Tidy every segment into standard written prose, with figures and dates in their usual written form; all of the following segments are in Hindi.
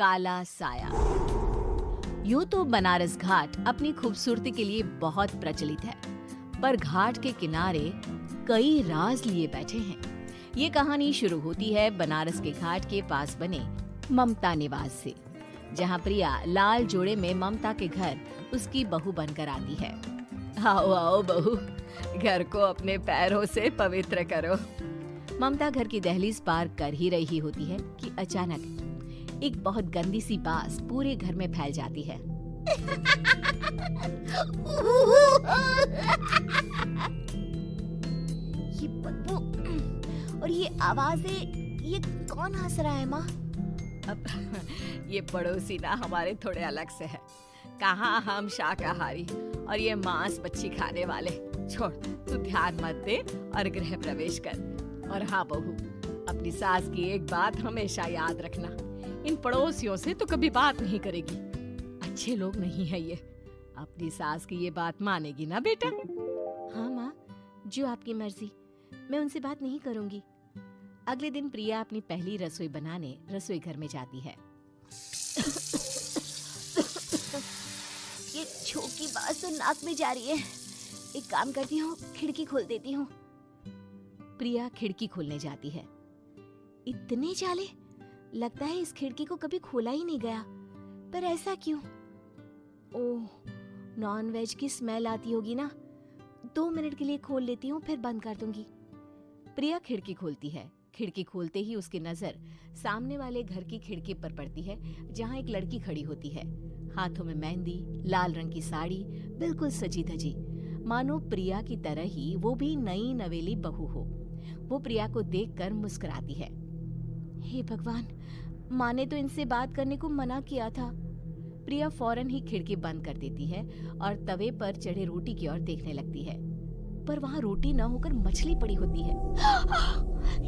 काला साया। यूं तो बनारस घाट अपनी खूबसूरती के लिए बहुत प्रचलित है, पर घाट के किनारे कई राज लिए बैठे हैं। ये कहानी शुरू होती है बनारस के घाट के पास बने ममता निवास से, जहाँ प्रिया लाल जोड़े में ममता के घर उसकी बहू बनकर आती है। आओ आओ बहू, घर को अपने पैरों से पवित्र करो। ममता घर की दहलीज पार कर ही रही होती है कि अचानक एक बहुत गंदी सी बास पूरे घर में फैल जाती है। ये बदबू और ये आवाजें, ये कौन हंस रहा है माँ? अब ये पड़ोसी ना हमारे थोड़े अलग से है। कहाँ हम शाकाहारी और ये मांस मच्छी खाने वाले। छोड़, तू ध्यान मत दे और गृह प्रवेश कर। और हाँ बहू, अपनी सास की एक बात हमेशा याद रखना, इन पड़ोसियों से तो कभी बात नहीं करेगी। अच्छे लोग नहीं है ये। अपनी सास की ये बात मानेगी ना बेटा? हाँ माँ, जो आपकी मर्जी, मैं उनसे बात नहीं करूंगी। अगले दिन प्रिया अपनी पहली रसोई बनाने रसोई घर में जाती है। ये छोकी बात तो नाक में जा रही है। एक काम करती हूँ, खिड़की खोल देती हूँ। प्रिया खिड़की खोलने जाती है। इतने जाले, लगता है इस खिड़की को कभी खोला ही नहीं गया। पर ऐसा क्यों? ओह, नॉन वेज की स्मेल आती होगी ना। 2 मिनट के लिए खोल लेती हूँ, फिर बंद कर दूंगी। प्रिया खिड़की खोलती है। खिड़की खोलते ही उसकी नजर सामने वाले घर की खिड़की पर पड़ती है, जहाँ एक लड़की खड़ी होती है। हाथों में मेहंदी, लाल रंग की साड़ी, बिल्कुल सजी धजी, मानो प्रिया की तरह ही वो भी नई नवेली बहू हो। वो प्रिया को देखकर मुस्कुराती है। हे भगवान, माँ ने तो इनसे बात करने को मना किया था। प्रिया फौरन ही खिड़की बंद कर देती है और तवे पर चढ़े रोटी की ओर देखने लगती है, पर वहाँ रोटी न होकर मछली पड़ी होती है।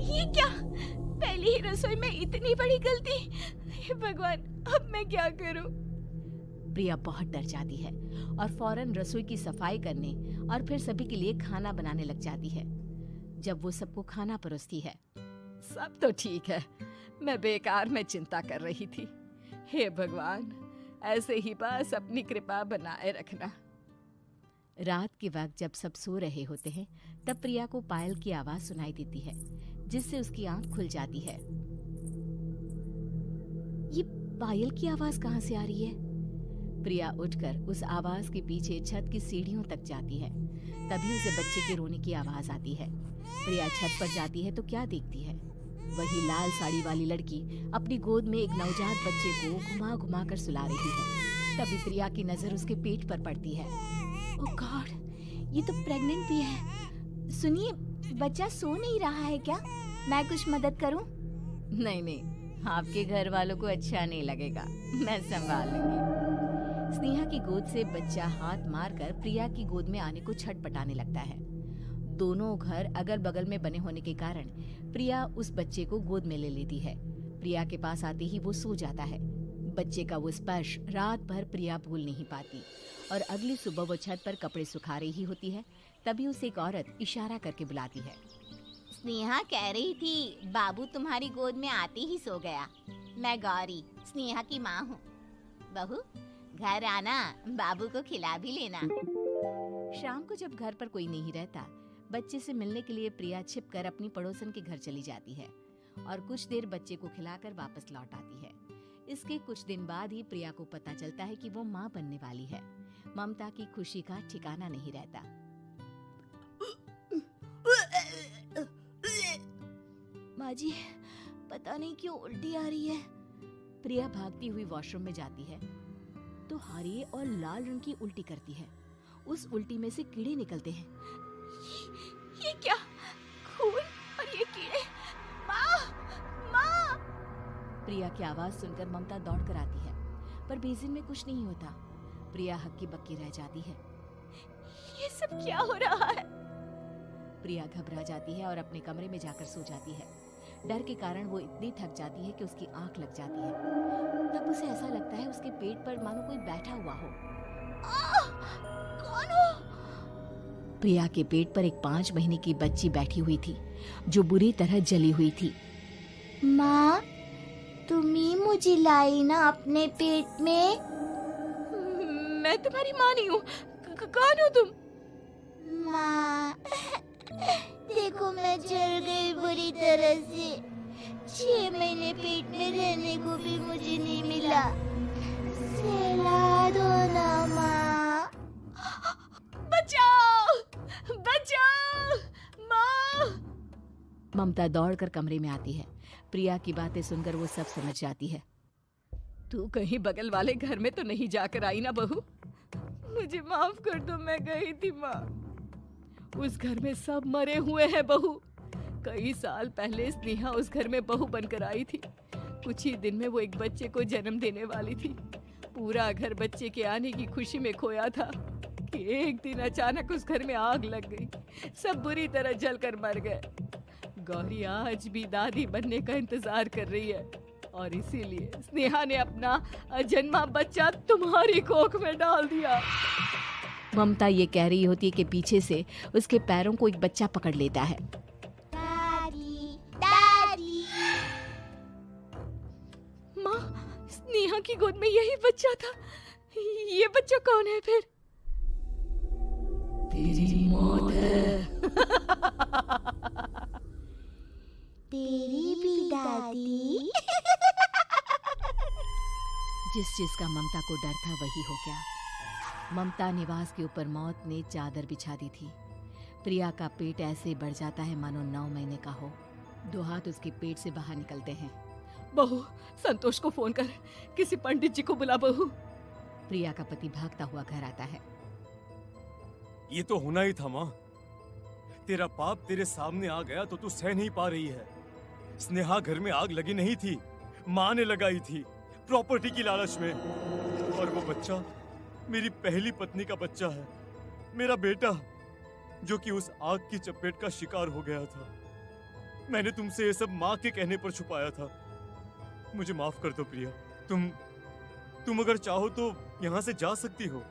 ये क्या? पहली ही रसोई में इतनी बड़ी गलती! हे भगवान, अब मैं क्या करूं? प्रिया बहुत डर जाती है और फौरन रसोई की सफाई करने और फिर सभी के लिए खाना बनाने लग जाती है। जब वो सबको खाना परोसती है, सब तो ठीक है, मैं बेकार में चिंता कर रही थी। हे भगवान, ऐसे ही बस अपनी कृपा बनाए रखना। रात के वक्त जब सब सो रहे होते हैं, तब प्रिया को पायल की आवाज सुनाई देती है, जिससे उसकी आंख खुल जाती है। ये पायल की आवाज कहाँ से आ रही है? प्रिया उठकर उस आवाज के पीछे छत की सीढ़ियों तक जाती है। तभी उसे बच्चे के रोने की आवाज आती है। प्रिया छत पर जाती है तो क्या देखती है? वही लाल साड़ी वाली लड़की अपनी गोद में एक नवजात बच्चे को घुमा घुमा कर सुला रही है। तभी प्रिया की नजर उसके पेट पर पड़ती है। ओह गॉड, ये तो प्रेग्नेंट भी है। सुनिए, बच्चा सो नहीं रहा है क्या? मैं कुछ मदद करूं? नहीं नहीं, आपके घर वालों को अच्छा नहीं लगेगा, मैं संभाल लूंगी। स्नेहा की गोद से बच्चा हाथ मारकर प्रिया की गोद में आने को छटपटाने लगता है। दोनों घर अगल बगल में बने होने के कारण प्रिया उस बच्चे को गोद में ले लेती है। प्रिया के पास आते ही वो सो जाता है। बच्चे का वो स्पर्श रात भर प्रिया भूल नहीं पाती और अगली सुबह वो छत पर कपड़े सुखा रही होती है। तभी उसे एक औरत इशारा करके बुलाती है। स्नेहा कह रही थी बाबू तुम्हारी गोद में आते ही सो गया। मैं गौरी, स्नेहा की माँ हूँ। बहू, घर आना, बाबू को खिला भी लेना। शाम को जब घर पर कोई नहीं रहता, बच्चे से मिलने के लिए प्रिया छिपकर अपनी पड़ोसन के घर चली जाती है और कुछ देर बच्चे को खिलाकर वापस लौट आती है। इसके कुछ दिन बाद ही प्रिया को पता चलता है कि वो माँ बनने वाली है। ममता की खुशी का ठिकाना नहीं रहता। माँ जी, पता नहीं क्यों उल्टी आ रही है। प्रिया भागती हुई वॉशरूम में जाती है तो हरे और लाल रंग की उल्टी करती है। उस उल्टी में से कीड़े निकलते हैं। ये क्या? खून और ये कीड़े! माँ! माँ! प्रिया की आवाज सुनकर ममता दौड़ कर आती है, पर बेसिन में कुछ नहीं होता। प्रिया हक्की बक्की रह जाती है। ये सब क्या हो रहा है? प्रिया घबरा जाती है और अपने कमरे में जाकर सो जाती है। डर के कारण वो इतनी थक जाती है कि उसकी आंख लग जाती है। तब उसे ऐसा लगता है उसके पेट पर मानो कोई बैठा हुआ हो। कौन हो? प्रिया के पेट पर एक 5 महीने की बच्ची बैठी हुई थी, जो बुरी तरह जली हुई थी। माँ, तुम ही मुझे लाई ना अपने पेट में। मैं तुम्हारी माँ नहीं हूँ। कौन हो तुम? माँ, देखो मैं जल गई बुरी तरह से। 6 महीने पेट में रहने को भी मुझे नहीं मिला। सहला दो ना माँ। बचाओ, बचाओ, माँ। ममता दौड़कर कमरे में आती है। प्रिया की बातें सुनकर वो सब समझ जाती है। तू कहीं बगल वाले घर में तो नहीं जाकर आई ना बहू? मुझे माफ कर दो, मैं गई थी माँ। उस घर में सब मरे हुए हैं बहू। कई साल पहले स्नेहा उस घर में बहू बनकर आई थी। कुछ ही दिन में वो एक बच्चे को जन्म देने वाली थी। पूरा घर बच्चे के आने की खुशी में खोया था कि एक दिन अचानक उस घर में आग लग गई। सब बुरी तरह जलकर मर गए। गौरी आज भी दादी बनने का इंतजार कर रही है और इसीलिए स्नेहा ने अपना अजन्मा बच्चा तुम्हारी कोख में डाल दिया। ममता ये कह रही होती है कि पीछे से उसके पैरों को एक बच्चा पकड़ लेता है। दादी, दादी। माँ, स्नेहा की गोद में यही बच्चा था। ये बच्चा कौन है फिर? तेरी मौत है। तेरी भी दादी। जिस चीज का ममता को डर था वही हो गया। ममता निवास के ऊपर मौत ने चादर बिछा दी थी। प्रिया का पेट ऐसे बढ़ जाता है मानो 9 महीने का हो। 2 हाथ उसके पेट से बाहर निकलते हैं। बहू, संतोष को फोन कर, किसी पंडित जी को बुला बहू। प्रिया का पति भागता हुआ घर आता है। ये तो होना ही था माँ। तेरा पाप तेरे सामने आ गया तो तू सह नहीं पा रही है। स्नेहा घर में आग लगी नहीं थी, माँ ने लगाई थी, प्रॉपर्टी की लालच में। और वो बच्चा मेरी पहली पत्नी का बच्चा है, मेरा बेटा, जो कि उस आग की चपेट का शिकार हो गया था। मैंने तुमसे ये सब माँ के कहने पर छुपाया था। मुझे माफ कर दो प्रिया। तुम अगर चाहो तो यहाँ से जा सकती हो।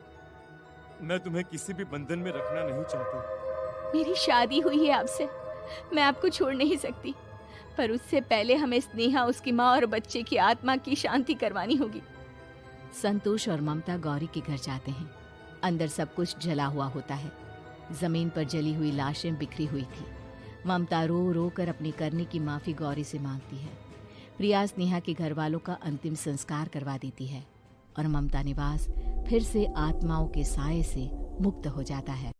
मैं तुम्हें किसी भी बंधन में रखना नहीं चाहता। मेरी शादी हुई है आपसे, मैं आपको छोड़ नहीं सकती, पर उससे पहले हमें स्नेहा, उसकी माँ और बच्चे की आत्मा की शांति करवानी होगी। संतोष और ममता गौरी के घर जाते हैं। अंदर सब कुछ जला हुआ होता है। जमीन पर जली हुई लाशें बिखरी हुई थी। ममता रो रो कर अपनी करने की माफी गौरी से मांगती है। प्रिया स्नेहा के घर वालों का अंतिम संस्कार करवा देती है और ममता निवास फिर से आत्माओं के साए से मुक्त हो जाता है।